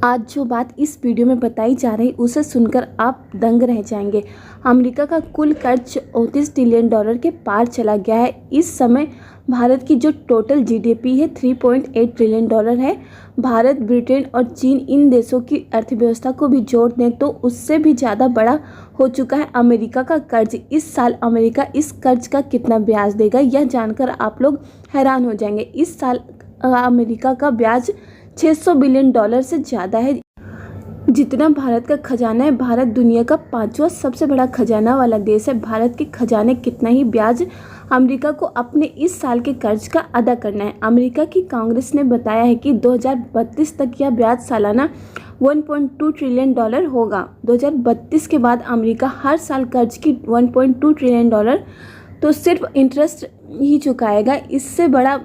आज जो बात इस वीडियो में बताई जा रही उसे सुनकर आप दंग रह जाएंगे। अमेरिका का कुल कर्ज $34 ट्रिलियन के पार चला गया है। इस समय भारत की जो टोटल जीडीपी है 3.8 ट्रिलियन डॉलर है। भारत, ब्रिटेन और चीन इन देशों की अर्थव्यवस्था को भी जोड़ दें तो उससे भी ज़्यादा बड़ा हो चुका है अमेरिका का कर्ज। इस साल अमेरिका इस कर्ज का कितना ब्याज देगा यह जानकर आप लोग हैरान हो जाएंगे। इस साल अमेरिका का ब्याज $600 बिलियन से ज़्यादा है। जितना भारत का खजाना है, भारत दुनिया का 5वां सबसे बड़ा खजाना वाला देश है। भारत के खजाने कितना ही ब्याज अमेरिका को अपने इस साल के कर्ज का अदा करना है। अमेरिका की कांग्रेस ने बताया है कि 2032 तक यह ब्याज सालाना $1.2 ट्रिलियन होगा। 2032 के बाद अमेरिका हर साल कर्ज की $1.2 ट्रिलियन तो सिर्फ इंटरेस्ट ही चुकाएगा। इससे बड़ा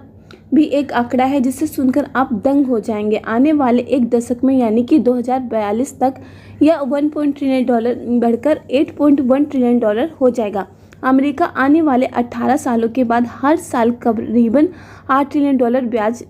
भी एक आंकड़ा है जिसे सुनकर आप दंग हो जाएंगे। आने वाले एक दशक में यानी कि 2042 तक यह $1 ट्रिलियन बढ़कर $8.1 ट्रिलियन हो जाएगा। अमेरिका आने वाले 18 सालों के बाद हर साल करीबन $8 ट्रिलियन ब्याज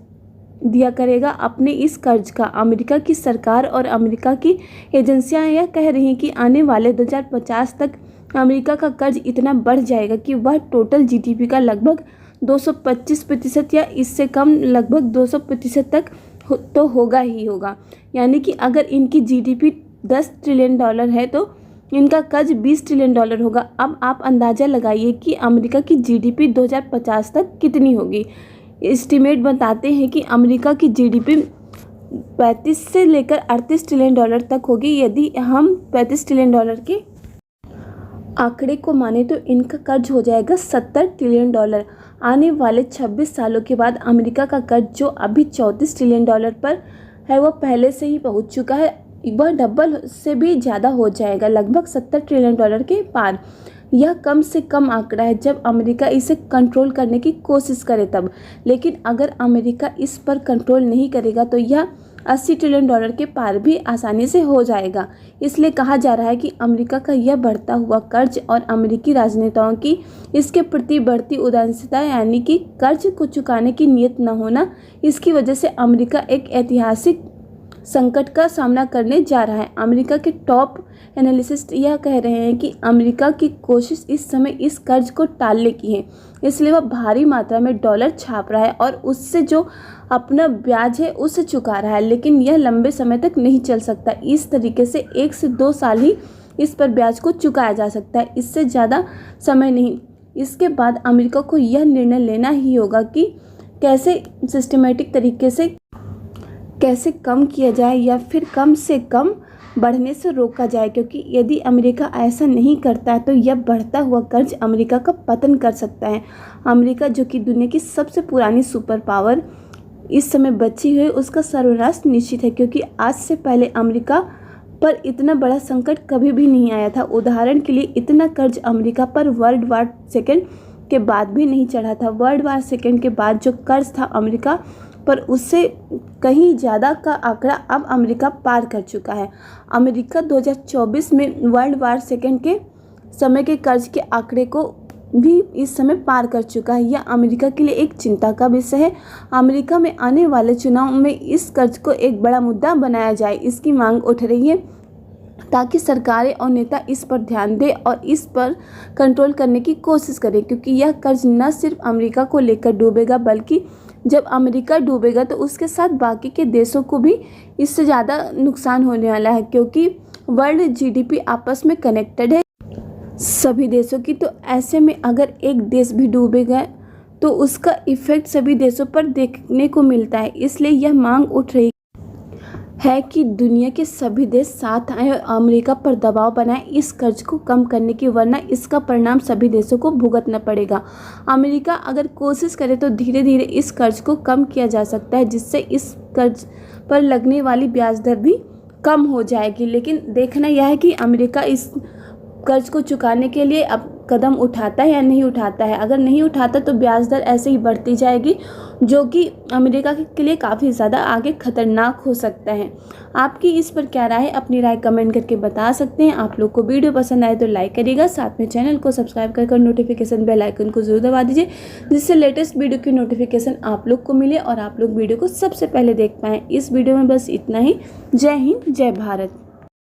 दिया करेगा अपने इस कर्ज का। अमेरिका की सरकार और अमेरिका की एजेंसियां यह कह रही हैं कि आने वाले 2050 तक अमेरिका का कर्ज इतना बढ़ जाएगा कि वह टोटल जीडीपी का लगभग 225% या इससे कम लगभग 200% तक तो होगा ही होगा। यानी कि अगर इनकी जीडीपी $10 ट्रिलियन है तो इनका कर्ज $20 ट्रिलियन होगा। अब आप अंदाज़ा लगाइए कि अमेरिका की जीडीपी 2050 तक कितनी होगी। एस्टिमेट बताते हैं कि अमेरिका की जीडीपी 35 से लेकर $38 ट्रिलियन तक होगी। यदि हम $35 ट्रिलियन के आंकड़े को माने तो इनका कर्ज हो जाएगा $70 ट्रिलियन। आने वाले 26 सालों के बाद अमेरिका का कर्ज जो अभी $34 ट्रिलियन पर है वह पहले से ही पहुंच चुका है। वह डबल से भी ज़्यादा हो जाएगा, लगभग $70 ट्रिलियन के पार। यह कम से कम आंकड़ा है जब अमेरिका इसे कंट्रोल करने की कोशिश करे तब। लेकिन अगर अमेरिका इस पर कंट्रोल नहीं करेगा तो यह $80 ट्रिलियन के पार भी आसानी से हो जाएगा। इसलिए कहा जा रहा है कि अमेरिका का यह बढ़ता हुआ कर्ज और अमेरिकी राजनेताओं की इसके प्रति बढ़ती उदासीनता यानी कि कर्ज को चुकाने की नीयत न होना, इसकी वजह से अमेरिका एक ऐतिहासिक संकट का सामना करने जा रहा है। अमेरिका के टॉप एनालिस्ट यह कह रहे हैं कि अमेरिका की कोशिश इस समय इस कर्ज को टालने की है, इसलिए वह भारी मात्रा में डॉलर छाप रहा है और उससे जो अपना ब्याज है उसे चुका रहा है। लेकिन यह लंबे समय तक नहीं चल सकता। इस तरीके से 1 से 2 साल ही इस पर ब्याज को चुकाया जा सकता है, इससे ज़्यादा समय नहीं। इसके बाद अमेरिका को यह निर्णय लेना ही होगा कि कैसे सिस्टमेटिक तरीके से कैसे कम किया जाए या फिर कम से कम बढ़ने से रोका जाए, क्योंकि यदि अमेरिका ऐसा नहीं करता है तो यह बढ़ता हुआ कर्ज अमेरिका का पतन कर सकता है। अमेरिका जो कि दुनिया की सबसे पुरानी सुपर पावर इस समय बची हुई, उसका सर्वनाश निश्चित है, क्योंकि आज से पहले अमेरिका पर इतना बड़ा संकट कभी भी नहीं आया था। उदाहरण के लिए इतना कर्ज अमेरिका पर वर्ल्ड वार सेकेंड के बाद भी नहीं चढ़ा था। वर्ल्ड वार सेकेंड के बाद जो कर्ज था अमेरिका पर उससे कहीं ज़्यादा का आंकड़ा अब अमेरिका पार कर चुका है। अमेरिका 2024 में वर्ल्ड वार सेकेंड के समय के कर्ज के आंकड़े को भी इस समय पार कर चुका है। यह अमेरिका के लिए एक चिंता का विषय है। अमेरिका में आने वाले चुनाव में इस कर्ज को एक बड़ा मुद्दा बनाया जाए, इसकी मांग उठ रही है ताकि सरकारें और नेता इस पर ध्यान दें और इस पर कंट्रोल करने की कोशिश करें, क्योंकि यह कर्ज न सिर्फ अमेरिका को लेकर डूबेगा बल्कि जब अमेरिका डूबेगा तो उसके साथ बाकी के देशों को भी इससे ज़्यादा नुकसान होने वाला है, क्योंकि वर्ल्ड जीडीपी आपस में कनेक्टेड है सभी देशों की। तो ऐसे में अगर एक देश भी डूबेगा तो उसका इफ़ेक्ट सभी देशों पर देखने को मिलता है। इसलिए यह मांग उठ रही है कि दुनिया के सभी देश साथ आएं और अमेरिका पर दबाव बनाएं इस कर्ज को कम करने की, वरना इसका परिणाम सभी देशों को भुगतना पड़ेगा। अमेरिका अगर कोशिश करे तो धीरे धीरे इस कर्ज को कम किया जा सकता है, जिससे इस कर्ज पर लगने वाली ब्याज दर भी कम हो जाएगी। लेकिन देखना यह है कि अमेरिका इस कर्ज को चुकाने के लिए अब कदम उठाता है या नहीं उठाता है। अगर नहीं उठाता तो ब्याज दर ऐसे ही बढ़ती जाएगी, जो कि अमेरिका के लिए काफ़ी ज़्यादा आगे खतरनाक हो सकता है। आपकी इस पर क्या राय है, अपनी राय कमेंट करके बता सकते हैं। आप लोग को वीडियो पसंद आए तो लाइक करिएगा, साथ में चैनल को सब्सक्राइब कर नोटिफिकेशन बेल आइकन को जरूर दबा दीजिए, जिससे लेटेस्ट वीडियो की नोटिफिकेशन आप लोग को मिले और आप लोग वीडियो को सबसे पहले देख पाएँ। इस वीडियो में बस इतना ही। जय हिंद, जय भारत।